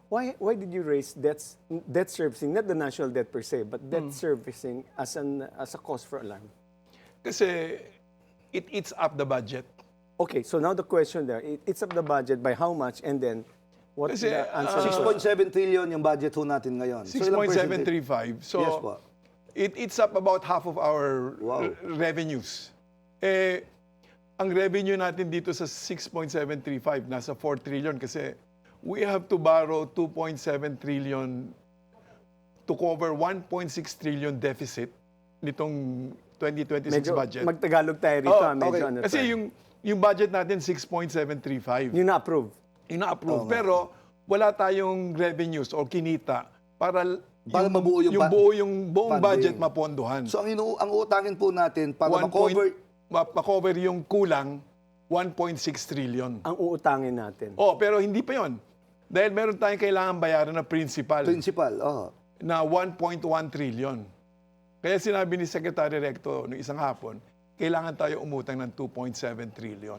Why did you raise debt servicing, not the national debt per se, but debt servicing as a cause for alarm? Kasi it eats up the budget. Okay, so now the question there, it's up the budget by how much, and then what Kasi, the answer? 6.7 trillion yung budget ho natin ngayon. So, ilang percentage? 6.735. So, Yes po. it eats up about half of our Wow. revenues. Ang revenue natin dito sa 6.735, nasa 4 trillion kasi we have to borrow 2.7 trillion to cover 1.6 trillion deficit nitong 2026 Medyo budget. magtagalog tayo rito, Oh, medyo okay. ano Kasi tayo. yung budget natin 6.735. Yung na-approve. Ina-approve. Pero wala tayong revenues o kinita para mabuo yung buong funding. budget mapondohan. So, ang utangin po natin para ma-cover yung kulang, 1.6 trillion. Ang uutangin natin. Oh, pero hindi pa yon. Dahil meron tayong kailangan bayaran na principal na 1.1 trillion. Kaya sinabi ni Secretary Recto noong isang hapon, kailangan tayo umutang ng 2.7 trillion.